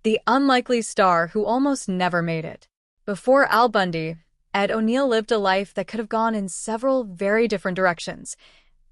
the unlikely star who almost never made it. Before Al Bundy, Ed O'Neill lived a life that could have gone in several very different directions,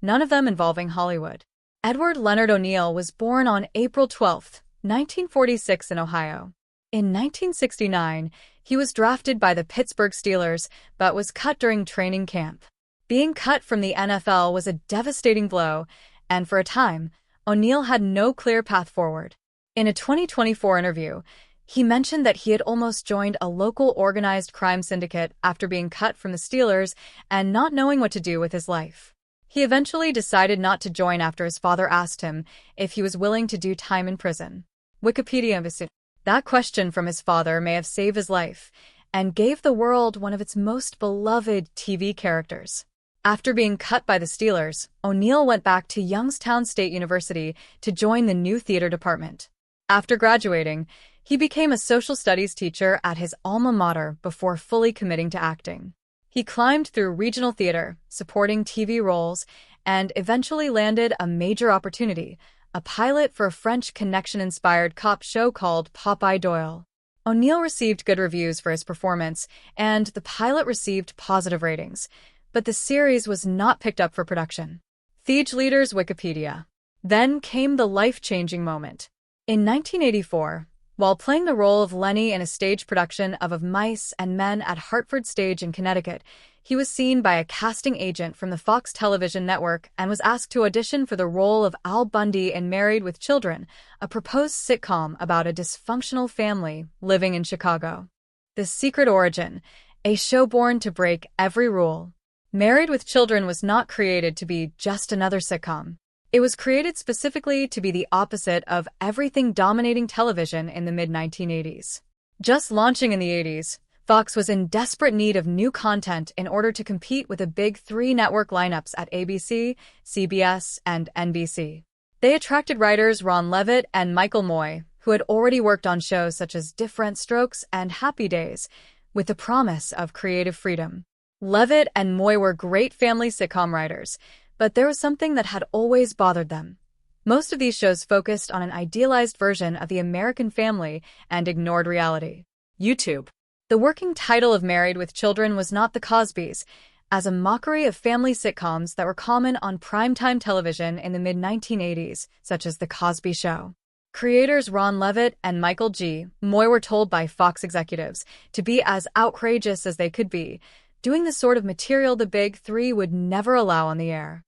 none of them involving Hollywood. Edward Leonard O'Neill was born on April 12, 1946 in Ohio. In 1969, he was drafted by the Pittsburgh Steelers, but was cut during training camp. Being cut from the NFL was a devastating blow, and for a time, O'Neill had no clear path forward. In a 2024 interview, he mentioned that he had almost joined a local organized crime syndicate after being cut from the Steelers and not knowing what to do with his life. He eventually decided not to join after his father asked him if he was willing to do time in prison. Wikipedia assumed that question from his father may have saved his life and gave the world one of its most beloved TV characters. After being cut by the Steelers, O'Neill went back to Youngstown State University to join the new theater department. After graduating, he became a social studies teacher at his alma mater before fully committing to acting. He climbed through regional theater, supporting TV roles, and eventually landed a major opportunity, a pilot for a French Connection-inspired cop show called Popeye Doyle. O'Neill received good reviews for his performance, and the pilot received positive ratings, but the series was not picked up for production. Thiege Leaders Wikipedia. Then came the life-changing moment. In 1984, while playing the role of Lenny in a stage production of Mice and Men at Hartford Stage in Connecticut, he was seen by a casting agent from the Fox television network and was asked to audition for the role of Al Bundy in Married with Children, a proposed sitcom about a dysfunctional family living in Chicago. The Secret Origin, a show born to break every rule. Married with Children was not created to be just another sitcom. It was created specifically to be the opposite of everything dominating television in the mid-1980s. Just launching in the 80s, Fox was in desperate need of new content in order to compete with the big three network lineups at ABC, CBS, and NBC. They attracted writers Ron Levitt and Michael Moye, who had already worked on shows such as Diff'rent Strokes and Happy Days, with the promise of creative freedom. Levitt and Moye were great family sitcom writers, but there was something that had always bothered them. Most of these shows focused on an idealized version of the American family and ignored reality. YouTube. The working title of Married with Children was not The Cosbys, as a mockery of family sitcoms that were common on primetime television in the mid-1980s, such as The Cosby Show. Creators Ron Levitt and Michael G. Moye were told by Fox executives to be as outrageous as they could be, doing the sort of material the big three would never allow on the air.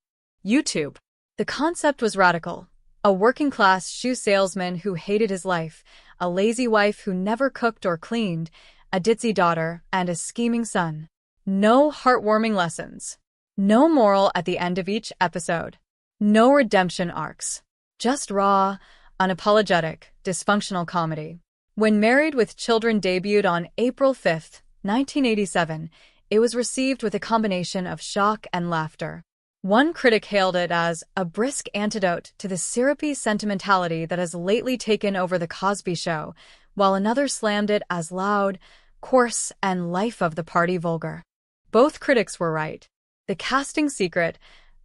YouTube. The concept was radical. A working-class shoe salesman who hated his life, a lazy wife who never cooked or cleaned, a ditzy daughter, and a scheming son. No heartwarming lessons. No moral at the end of each episode. No redemption arcs. Just raw, unapologetic, dysfunctional comedy. When Married with Children debuted on April 5, 1987, it was received with a combination of shock and laughter. One critic hailed it as a brisk antidote to the syrupy sentimentality that has lately taken over The Cosby Show, while another slammed it as loud, coarse, and life-of-the-party vulgar. Both critics were right. The casting secret,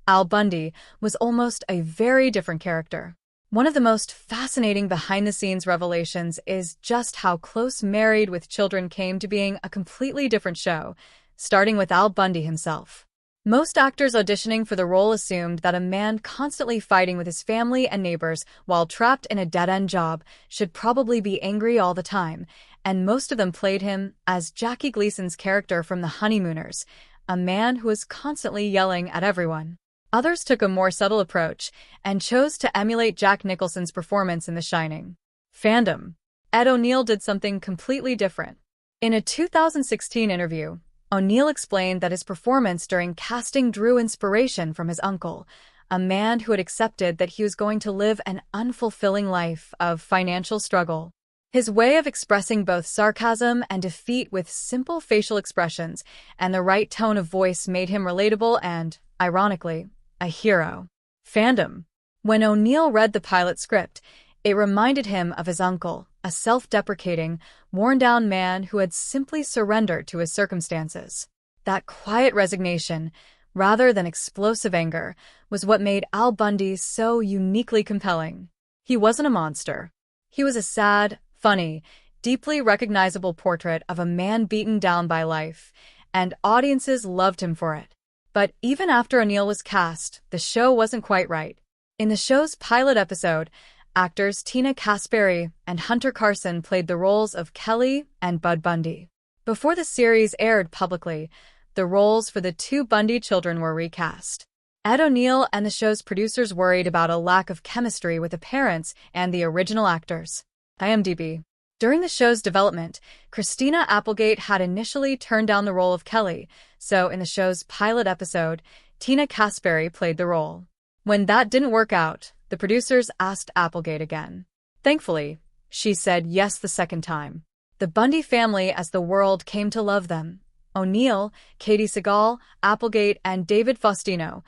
Al Bundy, was almost a very different character. One of the most fascinating behind-the-scenes revelations is just how close Married with Children came to being a completely different show, starting with Al Bundy himself. Most actors auditioning for the role assumed that a man constantly fighting with his family and neighbors while trapped in a dead-end job should probably be angry all the time, and most of them played him as Jackie Gleason's character from The Honeymooners, a man who was constantly yelling at everyone. Others took a more subtle approach and chose to emulate Jack Nicholson's performance in The Shining. Fandom. Ed O'Neill did something completely different. In a 2016 interview, O'Neill explained that his performance during casting drew inspiration from his uncle, a man who had accepted that he was going to live an unfulfilling life of financial struggle. His way of expressing both sarcasm and defeat with simple facial expressions and the right tone of voice made him relatable and, ironically, a hero. Fandom. When O'Neill read the pilot script, it reminded him of his uncle, a self-deprecating, worn-down man who had simply surrendered to his circumstances. That quiet resignation, rather than explosive anger, was what made Al Bundy so uniquely compelling. He wasn't a monster. He was a sad, funny, deeply recognizable portrait of a man beaten down by life, and audiences loved him for it. But even after O'Neill was cast, the show wasn't quite right. In the show's pilot episode, actors Tina Caspary and Hunter Carson played the roles of Kelly and Bud Bundy. Before the series aired publicly, the roles for the two Bundy children were recast. Ed O'Neill and the show's producers worried about a lack of chemistry with the parents and the original actors. IMDb. During the show's development, Christina Applegate had initially turned down the role of Kelly, so in the show's pilot episode, Tina Caspary played the role. When that didn't work out, the producers asked Applegate again. Thankfully, she said yes the second time. The Bundy family as the world came to love them, O'Neill, Katie Sagal, Applegate, and David Faustino,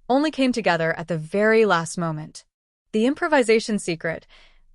only came together at the very last moment. The improvisation secret: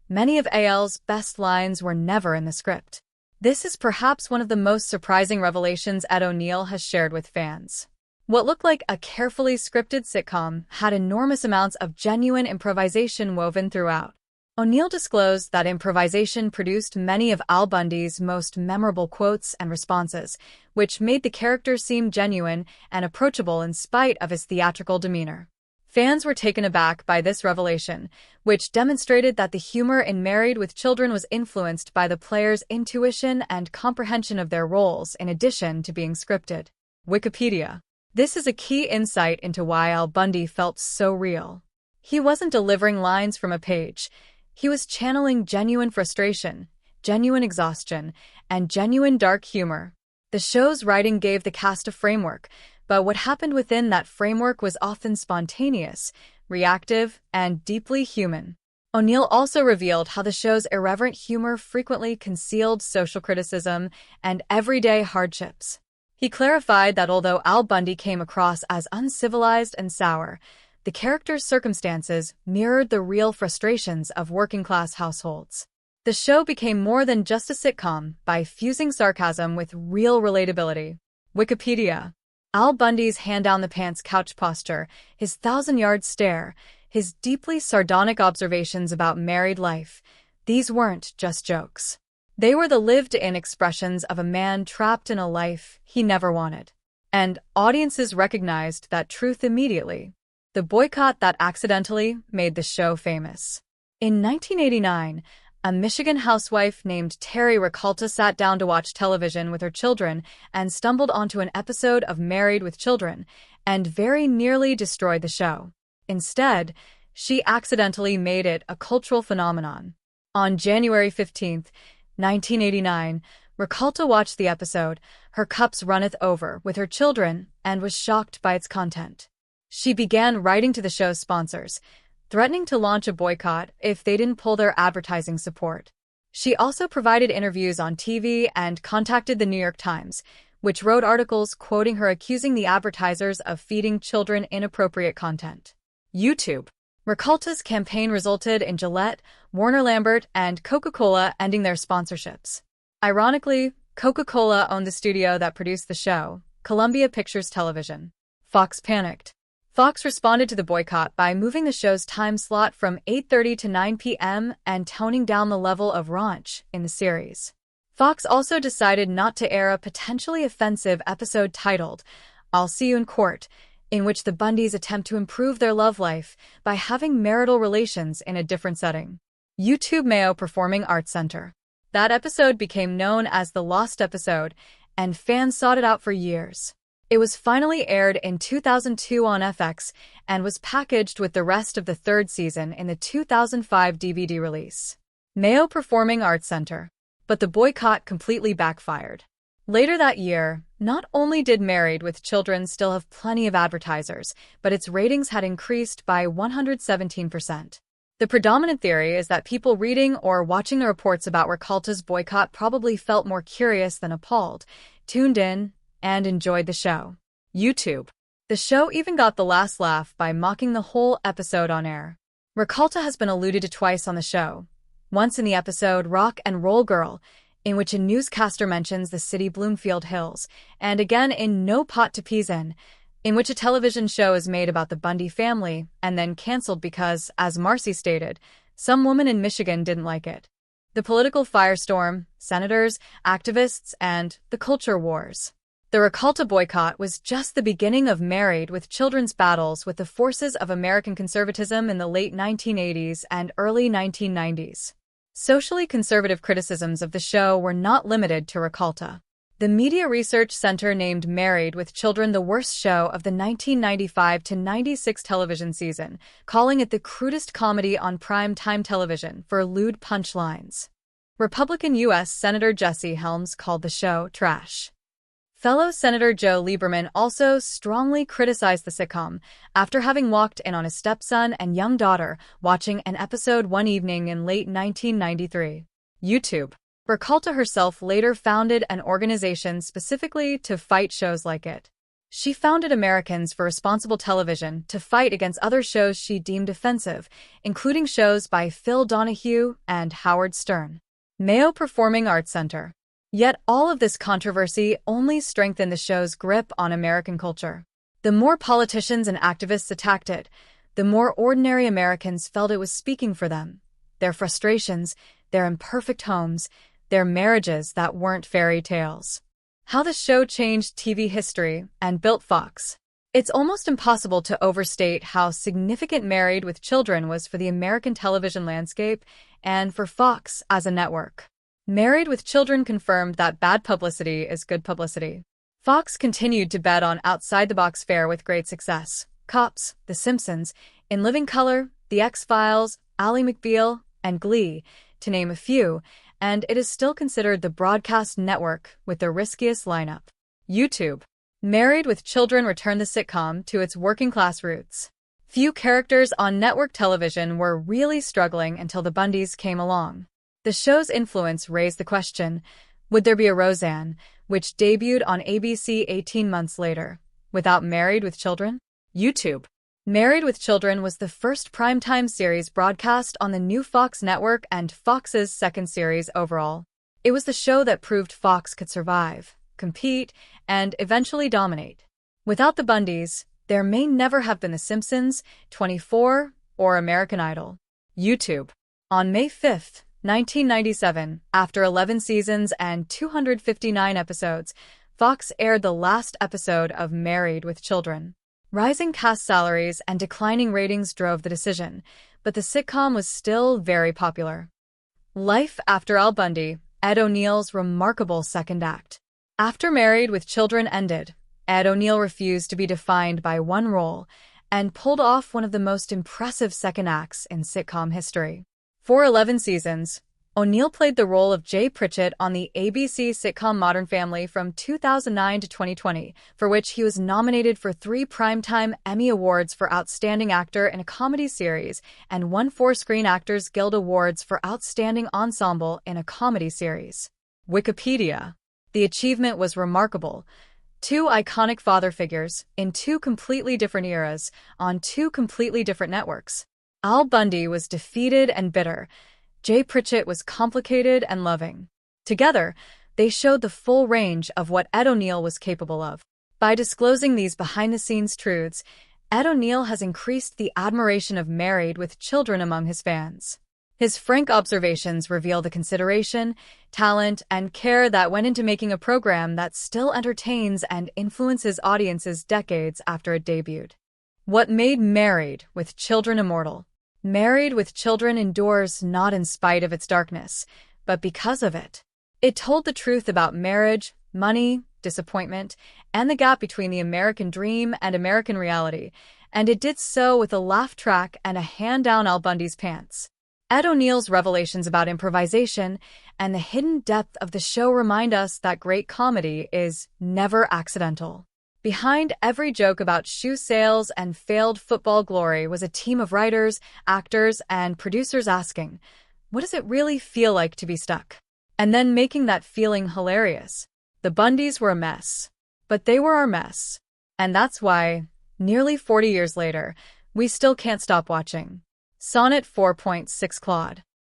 many of AL's best lines were never in the script. This is perhaps one of the most surprising revelations Ed O'Neill has shared with fans. What looked like a carefully scripted sitcom had enormous amounts of genuine improvisation woven throughout. O'Neill disclosed that improvisation produced many of Al Bundy's most memorable quotes and responses, which made the character seem genuine and approachable in spite of his theatrical demeanor. Fans were taken aback by this revelation, which demonstrated that the humor in Married with Children was influenced by the players' intuition and comprehension of their roles in addition to being scripted. Wikipedia. This is a key insight into why Al Bundy felt so real. He wasn't delivering lines from a page. He was channeling genuine frustration, genuine exhaustion, and genuine dark humor. The show's writing gave the cast a framework, but what happened within that framework was often spontaneous, reactive, and deeply human. O'Neill also revealed how the show's irreverent humor frequently concealed social criticism and everyday hardships. He clarified that although Al Bundy came across as uncivilized and sour, the character's circumstances mirrored the real frustrations of working-class households. The show became more than just a sitcom by fusing sarcasm with real relatability. Wikipedia. Al Bundy's hand-down-the-pants couch posture, his thousand-yard stare, his deeply sardonic observations about married life, these weren't just jokes. They were the lived-in expressions of a man trapped in a life he never wanted. And audiences recognized that truth immediately. The boycott that accidentally made the show famous. In 1989, a Michigan housewife named Terry Rakolta sat down to watch television with her children and stumbled onto an episode of Married with Children and very nearly destroyed the show. Instead, she accidentally made it a cultural phenomenon. On January 15, 1989, Rakolta watched the episode, Her Cups Runneth Over, with her children and was shocked by its content. She began writing to the show's sponsors, threatening to launch a boycott if they didn't pull their advertising support. She also provided interviews on TV and contacted the New York Times, which wrote articles quoting her accusing the advertisers of feeding children inappropriate content. YouTube. Rakolta's campaign resulted in Gillette, Warner Lambert, and Coca-Cola ending their sponsorships. Ironically, Coca-Cola owned the studio that produced the show, Columbia Pictures Television. Fox panicked. Fox responded to the boycott by moving the show's time slot from 8:30 to 9 p.m. and toning down the level of raunch in the series. Fox also decided not to air a potentially offensive episode titled, I'll See You in Court, in which the Bundys attempt to improve their love life by having marital relations in a different setting. YouTube Mayo Performing Arts Center. That episode became known as the Lost Episode, and fans sought it out for years. It was finally aired in 2002 on FX and was packaged with the rest of the third season in the 2005 DVD release. Mayo Performing Arts Center. But the boycott completely backfired. Later that year, not only did Married with Children still have plenty of advertisers, but its ratings had increased by 117%. The predominant theory is that people reading or watching the reports about Rakolta's boycott probably felt more curious than appalled, tuned in, and enjoyed the show. YouTube. The show even got the last laugh by mocking the whole episode on air. Rakolta has been alluded to twice on the show. Once in the episode Rock and Roll Girl, in which a newscaster mentions the city Bloomfield Hills, and again in No Pot to Peas in which a television show is made about the Bundy family and then canceled because, as Marcy stated, some woman in Michigan didn't like it. the political firestorm, senators, activists, and the culture wars. The Recolta boycott was just the beginning of Married with Children's battles with the forces of American conservatism in the late 1980s and early 1990s. Socially conservative criticisms of the show were not limited to Recolta. The Media Research Center named Married with Children the worst show of the 1995-96 television season, calling it the crudest comedy on prime-time television for lewd punchlines. Republican U.S. Senator Jesse Helms called the show trash. Fellow Senator Joe Lieberman also strongly criticized the sitcom after having walked in on his stepson and young daughter watching an episode one evening in late 1993. YouTube. Recolta herself later founded an organization specifically to fight shows like it. She founded Americans for Responsible Television to fight against other shows she deemed offensive, including shows by Phil Donahue and Howard Stern. Mayo Performing Arts Center. Yet all of this controversy only strengthened the show's grip on American culture. The more politicians and activists attacked it, the more ordinary Americans felt it was speaking for them. Their frustrations, their imperfect homes, their marriages that weren't fairy tales. How the show changed TV history and built Fox. It's almost impossible to overstate how significant Married with Children was for the American television landscape and for Fox as a network. Married with Children confirmed that bad publicity is good publicity. Fox continued to bet on outside-the-box fare with great success. Cops, The Simpsons, In Living Color, The X-Files, Ally McBeal, and Glee, to name a few, and it is still considered the broadcast network with the riskiest lineup. YouTube. Married with Children returned the sitcom to its working-class roots. Few characters on network television were really struggling until the Bundys came along. The show's influence raised the question, would there be a Roseanne, which debuted on ABC 18 months later, without Married with Children? YouTube. Married with Children was the first primetime series broadcast on the new Fox network and Fox's second series overall. It was the show that proved Fox could survive, compete, and eventually dominate. Without the Bundys, there may never have been The Simpsons, 24, or American Idol. YouTube. On May 5, 1997, after 11 seasons and 259 episodes, Fox aired the last episode of Married with Children. Rising cast salaries and declining ratings drove the decision, but the sitcom was still very popular. Life after Al Bundy, Ed O'Neill's remarkable second act. After Married with Children ended, Ed O'Neill refused to be defined by one role and pulled off one of the most impressive second acts in sitcom history. For 11 seasons, O'Neill played the role of Jay Pritchett on the ABC sitcom Modern Family from 2009 to 2020, for which he was nominated for 3 Primetime Emmy Awards for Outstanding Actor in a Comedy Series and won 4 Screen Actors Guild Awards for Outstanding Ensemble in a Comedy Series. Wikipedia. The achievement was remarkable. 2 iconic father figures, in 2 completely different eras, on 2 completely different networks. Al Bundy was defeated and bitter. Jay Pritchett was complicated and loving. Together, they showed the full range of what Ed O'Neill was capable of. By disclosing these behind-the-scenes truths, Ed O'Neill has increased the admiration of Married with Children among his fans. His frank observations reveal the consideration, talent, and care that went into making a program that still entertains and influences audiences decades after it debuted. What made Married with Children immortal? Married with Children endures not in spite of its darkness, but because of it. It told the truth about marriage, money, disappointment, and the gap between the American dream and American reality, and it did so with a laugh track and a hand down Al Bundy's pants. Ed O'Neill's revelations about improvisation and the hidden depth of the show remind us that great comedy is never accidental. Behind every joke about shoe sales and failed football glory was a team of writers, actors, and producers asking, what does it really feel like to be stuck? And then making that feeling hilarious. The Bundys were a mess, but they were our mess. And that's why, nearly 40 years later, we still can't stop watching. Sonnet 4.6 Claude.